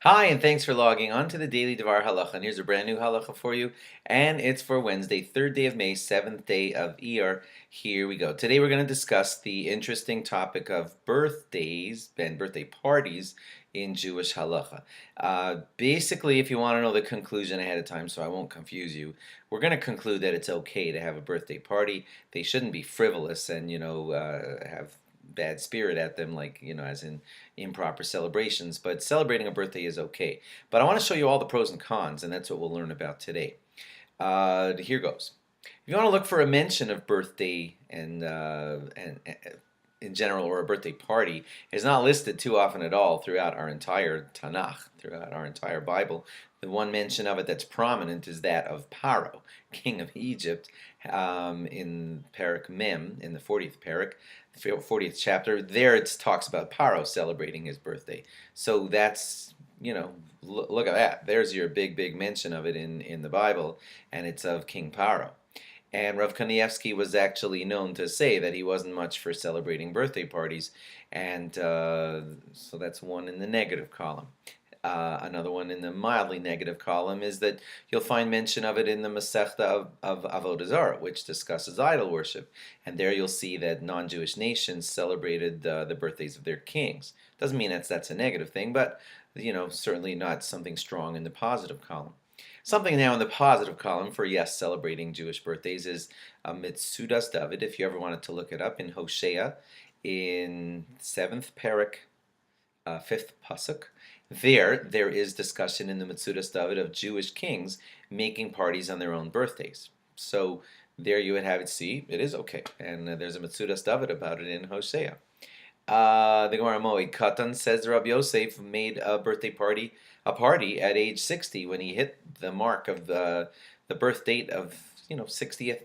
Hi, and thanks for logging on to the Daily DVAR Halacha. And here's a brand new Halacha for you, and it's for Wednesday, 3rd day of May, 7th day of Iyar. Here we go. Today we're going to discuss the interesting topic of birthdays and birthday parties in Jewish Halacha. Basically, if you want to know the conclusion ahead of time, so I won't confuse you, we're going to conclude that it's okay to have a birthday party. They shouldn't be frivolous and, have bad spirit at them, like, as in improper celebrations, but celebrating a birthday is okay. But I want to show you all the pros and cons, and that's what we'll learn about today. Here goes. If you want to look for a mention of birthday and in general, or a birthday party, is not listed too often at all throughout our entire Tanakh, throughout our entire Bible. The one mention of it that's prominent is that of Paro, king of Egypt, in Parak Mem, in the 40th Parak, 40th chapter. There it talks about Paro celebrating his birthday. So that's, look at that. There's your big mention of it in the Bible, and it's of King Paro. And Rav Kanievsky was actually known to say that he wasn't much for celebrating birthday parties, and so that's one in the negative column. Another one in the mildly negative column is that you'll find mention of it in the Masechta of Avodah Zarah, which discusses idol worship. And there you'll see that non-Jewish nations celebrated the birthdays of their kings. Doesn't mean that's a negative thing, but certainly not something strong in the positive column. Something now in the positive column for, yes, celebrating Jewish birthdays is Mitzudas David, if you ever wanted to look it up, in Hosea, in 7th Parak, 5th Pasuk. There is discussion in the Mitzudas David of Jewish kings making parties on their own birthdays. So there you would have it. See, it is okay. And there's a Mitzudas David about it in Hosea. The Gemara Moed Katan says Rabbi Yosef made a party at age 60 when he hit the mark of the birth date of 60th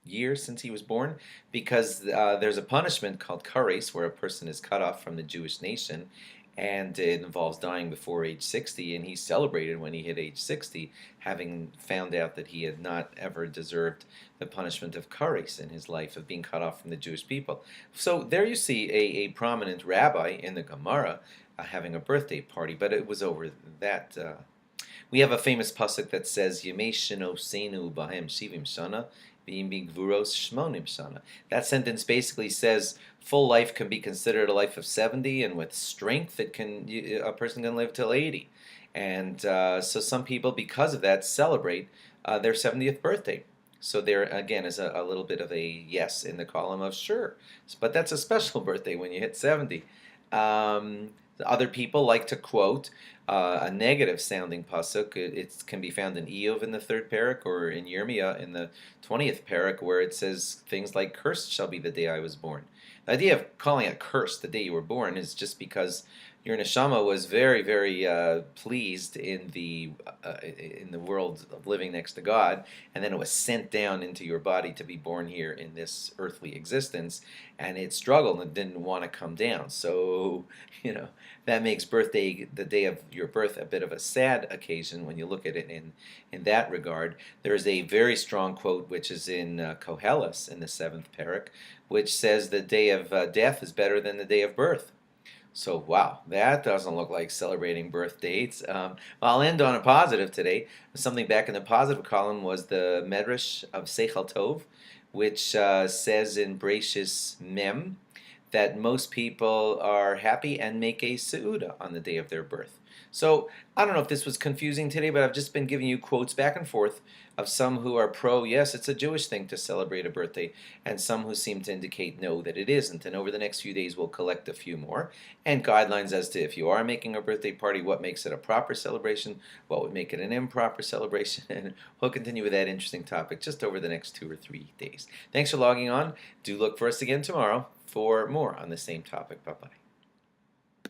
year since he was born, because there's a punishment called kares where a person is cut off from the Jewish nation, and it involves dying before age 60, and he celebrated when he hit age 60, having found out that he had not ever deserved the punishment of kares in his life, of being cut off from the Jewish people. So there you see a prominent rabbi in the Gemara having a birthday party, but it was over that. We have a famous pasuk that says, Yemei sheno seinu bahem shivim shana, that sentence basically says full life can be considered a life of 70, and with strength a person can live till 80. And so some people, because of that, celebrate their 70th birthday. So there again is a little bit of a yes in the column of sure, but that's a special birthday when you hit 70. Other people like to quote a negative sounding pasuk. It can be found in Iyov in the 3rd parak, or in Yirmiyah in the 20th parak, where it says things like, cursed shall be the day I was born. The idea of calling it cursed the day you were born is just because your neshama was very pleased in the world of living next to God, and then it was sent down into your body to be born here in this earthly existence, and it struggled and didn't want to come down. So that makes birthday, the day of your birth, a bit of a sad occasion when you look at it in that regard. There is a very strong quote which is in Koheles in the 7th parak, which says the day of death is better than the day of birth. So, wow, that doesn't look like celebrating birth dates. I'll end on a positive today. Something back in the positive column was the Medrash of Seichel Tov, which says in Bereshis Mem that most people are happy and make a seuda on the day of their birth. So, I don't know if this was confusing today, but I've just been giving you quotes back and forth of some who are pro, yes, it's a Jewish thing to celebrate a birthday, and some who seem to indicate no, that it isn't. And over the next few days, we'll collect a few more, and guidelines as to if you are making a birthday party, what makes it a proper celebration, what would make it an improper celebration, and we'll continue with that interesting topic just over the next 2 or 3 days. Thanks for logging on. Do look for us again tomorrow for more on the same topic. Bye-bye.